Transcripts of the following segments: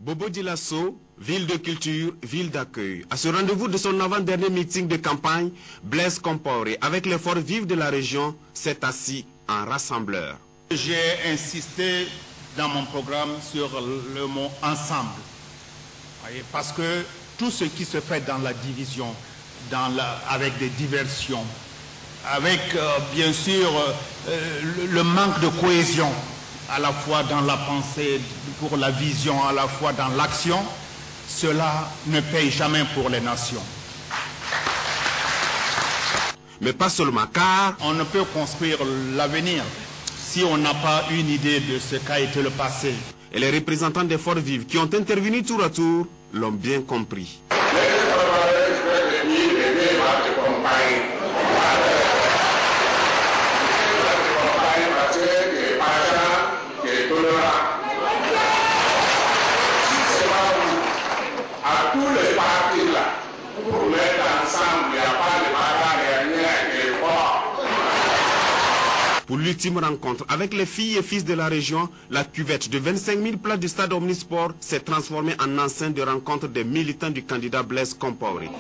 Bobo Dioulasso, ville de culture, ville d'accueil. À ce rendez-vous de son avant-dernier meeting de campagne, Blaise Compaoré, avec les forces vives de la région, s'est assis en rassembleur. J'ai insisté dans mon programme sur le mot ensemble. Parce que tout ce qui se fait dans la division, avec des diversions, avec bien sûr le manque de cohésion, à la fois dans la pensée, pour la vision, à la fois dans l'action, cela ne paye jamais pour les nations. Mais pas seulement, car on ne peut construire l'avenir si on n'a pas une idée de ce qu'a été le passé. Et les représentants des forces vives qui ont intervenu tour à tour l'ont bien compris. À tous les partis là, pour mettre ensemble, il n'y a pas de bagarre, rien qui est fort. Pour l'ultime rencontre avec les filles et fils de la région, la cuvette de 25 000 places du stade Omnisport s'est transformée en enceinte de rencontre des militants du candidat Blaise Compaoré.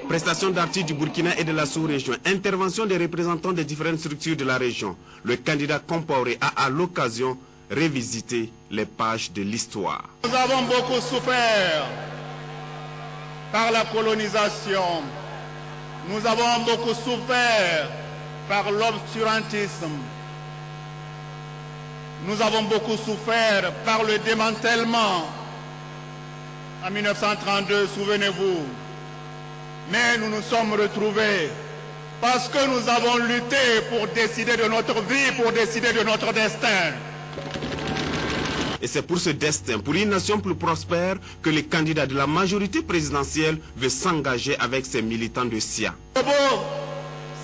Prestation d'artistes du Burkina et de la sous-région, intervention des représentants des différentes structures de la région. Le candidat Compaoré a à l'occasion révisité les pages de l'histoire. Nous avons beaucoup souffert par la colonisation. Nous avons beaucoup souffert par l'obscurantisme. Nous avons beaucoup souffert par le démantèlement en 1932, souvenez-vous. Mais nous nous sommes retrouvés parce que nous avons lutté pour décider de notre vie, pour décider de notre destin. Et c'est pour ce destin, pour une nation plus prospère, que le candidat de la majorité présidentielle veut s'engager avec ses militants de SIA. Bobo,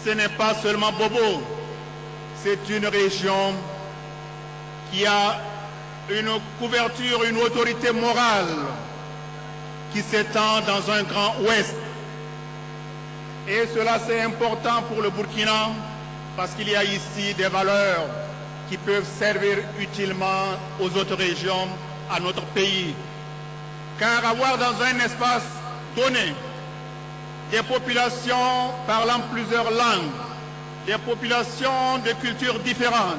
ce n'est pas seulement Bobo, c'est une région qui a une couverture, une autorité morale qui s'étend dans un grand ouest. Et cela c'est important pour le Burkina parce qu'il y a ici des valeurs qui peuvent servir utilement aux autres régions, à notre pays. Car avoir dans un espace donné des populations parlant plusieurs langues, des populations de cultures différentes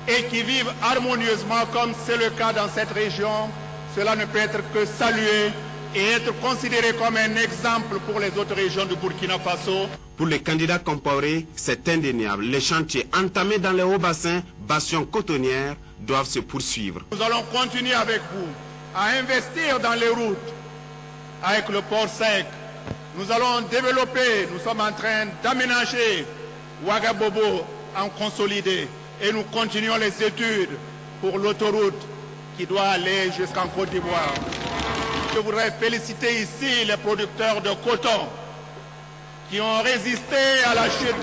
et qui vivent harmonieusement comme c'est le cas dans cette région, cela ne peut être que salué et être considéré comme un exemple pour les autres régions du Burkina Faso. Pour les candidats Compaoré, c'est indéniable. Les chantiers entamés dans les hauts bassins, bastions cotonnières, doivent se poursuivre. Nous allons continuer avec vous à investir dans les routes, avec le port sec. Nous allons développer, nous sommes en train d'aménager Ouagabobo en consolidé. Et nous continuons les études pour l'autoroute qui doit aller jusqu'en Côte d'Ivoire. Je voudrais féliciter ici les producteurs de coton qui ont résisté à la chute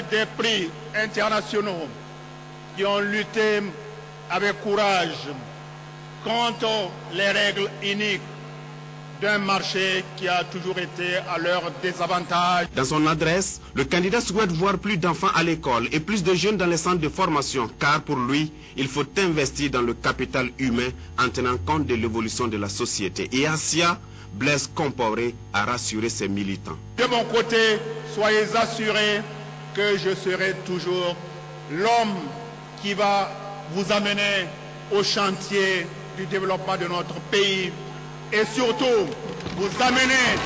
des prix, internationaux, qui ont lutté avec courage contre les règles iniques d'un marché qui a toujours été à leur désavantage. Dans son adresse, le candidat souhaite voir plus d'enfants à l'école et plus de jeunes dans les centres de formation, car pour lui, il faut investir dans le capital humain en tenant compte de l'évolution de la société. Et à SIA, Blaise Compaoré a rassuré ses militants. De mon côté, soyez assurés que je serai toujours l'homme qui va vous amener au chantier du développement de notre pays et surtout vous amener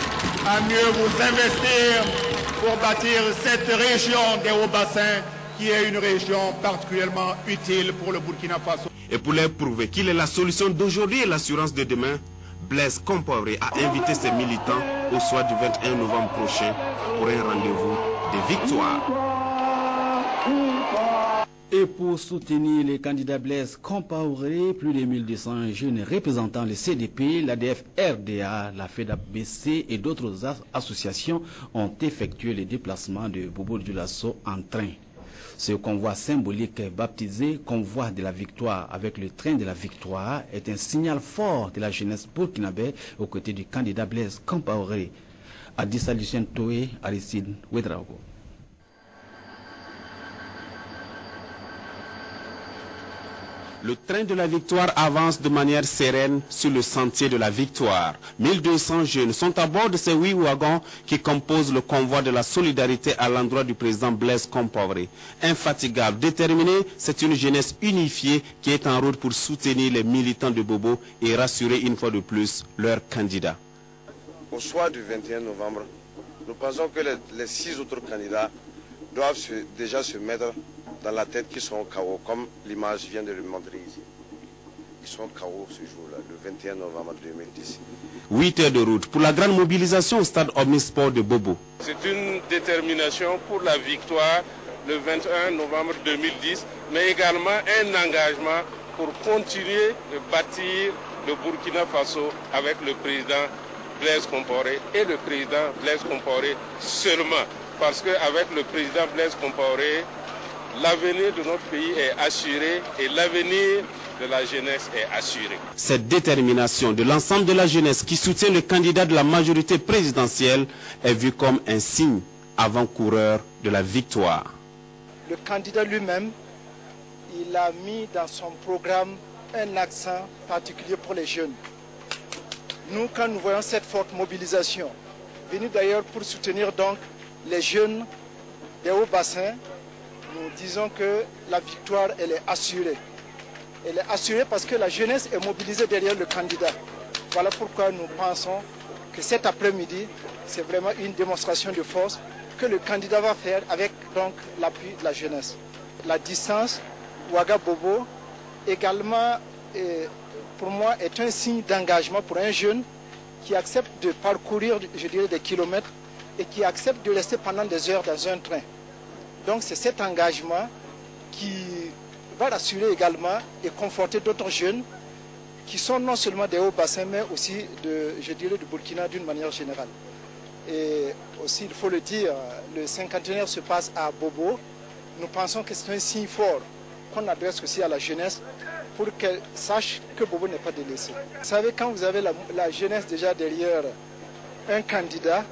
à mieux vous investir pour bâtir cette région des hauts-bassins qui est une région particulièrement utile pour le Burkina Faso. Et pour leur prouver qu'il est la solution d'aujourd'hui et l'assurance de demain, Blaise Compaoré a invité ses militants au soir du 21 novembre prochain pour un rendez-vous de victoire. Et pour soutenir les candidats Blaise Compaoré, plus de 1200 jeunes représentant le CDP, l'ADF RDA, la FEDABC et d'autres associations ont effectué le déplacement de Bobo Dioulasso en train. Ce convoi symbolique baptisé Convoi de la Victoire avec le train de la Victoire est un signal fort de la jeunesse burkinabé aux côtés du candidat Blaise Compaoré. Adissa Lucien Toé, Aristide Ouedraogo. Le train de la victoire avance de manière sereine sur le sentier de la victoire. 1200 jeunes sont à bord de ces 8 wagons qui composent le convoi de la solidarité à l'endroit du président Blaise Compaoré. Infatigable, déterminée, c'est une jeunesse unifiée qui est en route pour soutenir les militants de Bobo et rassurer une fois de plus leurs candidats. Au soir du 21 novembre, nous pensons que les 6 autres candidats doivent déjà se mettre dans la tête qu'ils sont KO, comme l'image vient de le montrer ici. Ils sont KO ce jour-là, le 21 novembre 2010. 8 heures de route pour la grande mobilisation au stade Omnisport de Bobo. C'est une détermination pour la victoire le 21 novembre 2010, mais également un engagement pour continuer de bâtir le Burkina Faso avec le président Blaise Compaoré et le président Blaise Compaoré seulement. Parce qu'avec le président Blaise Compaoré, l'avenir de notre pays est assuré et l'avenir de la jeunesse est assuré. Cette détermination de l'ensemble de la jeunesse qui soutient le candidat de la majorité présidentielle est vue comme un signe avant-coureur de la victoire. Le candidat lui-même, il a mis dans son programme un accent particulier pour les jeunes. Nous, quand nous voyons cette forte mobilisation, venue d'ailleurs pour soutenir donc les jeunes des hauts bassins, nous disons que la victoire, elle est assurée. Elle est assurée parce que la jeunesse est mobilisée derrière le candidat. Voilà pourquoi nous pensons que cet après-midi, c'est vraiment une démonstration de force que le candidat va faire avec donc l'appui de la jeunesse. La distance Ouagabobo également, pour moi, est un signe d'engagement pour un jeune qui accepte de parcourir, je dirais, des kilomètres et qui accepte de rester pendant des heures dans un train. Donc c'est cet engagement qui va rassurer également et conforter d'autres jeunes qui sont non seulement des hauts bassins, mais aussi, je dirais, du Burkina d'une manière générale. Et aussi, il faut le dire, le cinquantenaire se passe à Bobo. Nous pensons que c'est un signe fort qu'on adresse aussi à la jeunesse pour qu'elle sache que Bobo n'est pas délaissé. Vous savez, quand vous avez la jeunesse déjà derrière un candidat,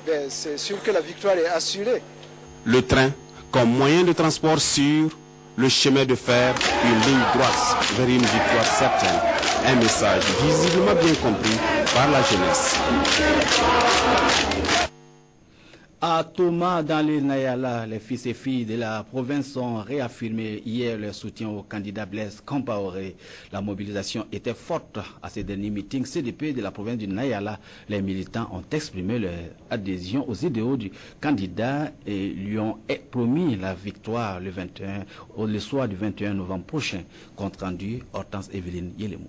ben, c'est sûr que la victoire est assurée. Le train comme moyen de transport sûr, le chemin de fer, une ligne droite vers une victoire certaine. Un message visiblement bien compris par la jeunesse. À Thomas, dans le Nayala, les fils et filles de la province ont réaffirmé hier leur soutien au candidat Blaise Compaoré. La mobilisation était forte à ces derniers meetings CDP de la province du Nayala. Les militants ont exprimé leur adhésion aux idéaux du candidat et lui ont promis la victoire le soir du 21 novembre prochain. Compte rendu, Hortense Evelyne Yelemou.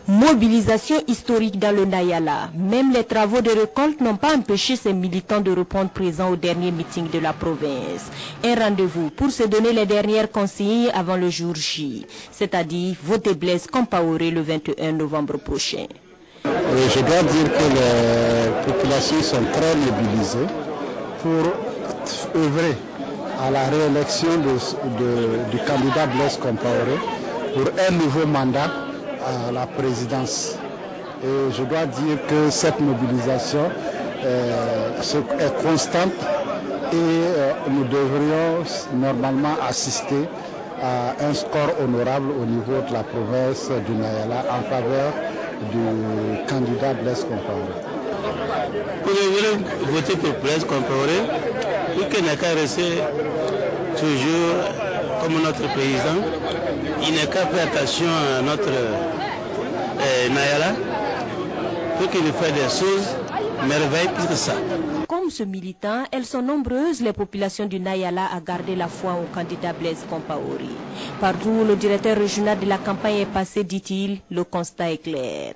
Mobilisation historique dans le Nayala. Même les travaux de récolte n'ont pas empêché ces militants de répondre présents au dernier meeting de la province. Un rendez-vous pour se donner les dernières consignes avant le jour J, c'est-à-dire voter Blaise Compaoré le 21 novembre prochain. Je dois dire que les populations sont très mobilisées pour œuvrer à la réélection du candidat Blaise Compaoré pour un nouveau mandat à la présidence. Et je dois dire que cette mobilisation est constante et nous devrions normalement assister à un score honorable au niveau de la province du Nayala en faveur du candidat Blaise Compaoré. Pour voter pour Blaise Compaoré, il n'a qu'à rester toujours comme notre président. Il n'a qu'à faire attention à notre Nayala pour qu'il fasse des choses merveilleuses plus que ça. Comme ce militant, elles sont nombreuses, les populations du Nayala, à garder la foi au candidat Blaise Compaoré. Partout où le directeur régional de la campagne est passé, dit-il, le constat est clair.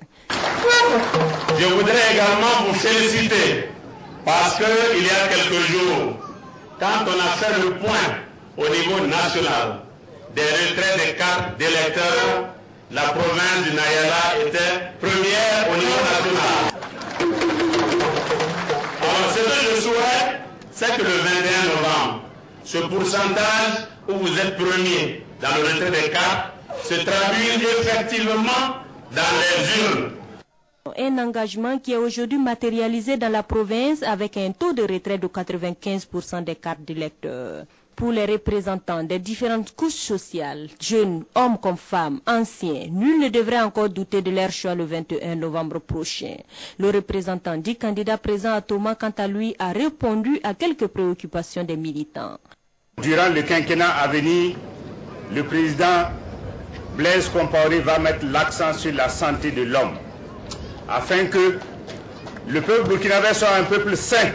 Je voudrais également vous féliciter parce qu'il y a quelques jours, quand on a fait le point au niveau national des retraits des cartes d'électeurs, la province du Nayala était première au niveau national. Alors ce que je souhaite, c'est que le 21 novembre, ce pourcentage où vous êtes premier dans le retrait des cartes se traduise effectivement dans les urnes. Un engagement qui est aujourd'hui matérialisé dans la province avec un taux de retrait de 95% des cartes d'électeurs. Pour les représentants des différentes couches sociales, jeunes, hommes comme femmes, anciens, nul ne devrait encore douter de leur choix le 21 novembre prochain. Le représentant du candidat présent à Thomas, quant à lui, a répondu à quelques préoccupations des militants. Durant le quinquennat à venir, le président Blaise Compaoré va mettre l'accent sur la santé de l'homme, afin que le peuple burkinabé soit un peuple sain,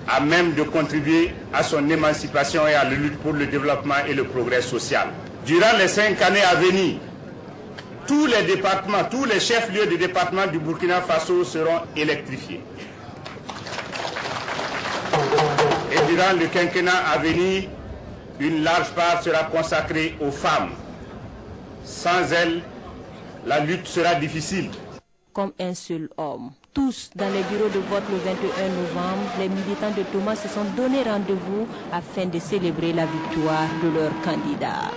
à même de contribuer à son émancipation et à la lutte pour le développement et le progrès social. Durant les 5 années à venir, tous les départements, tous les chefs-lieux de département du Burkina Faso seront électrifiés. Et durant le quinquennat à venir, une large part sera consacrée aux femmes. Sans elles, la lutte sera difficile. Comme un seul homme. Tous dans les bureaux de vote le 21 novembre, les militants de Thomas se sont donné rendez-vous afin de célébrer la victoire de leur candidat.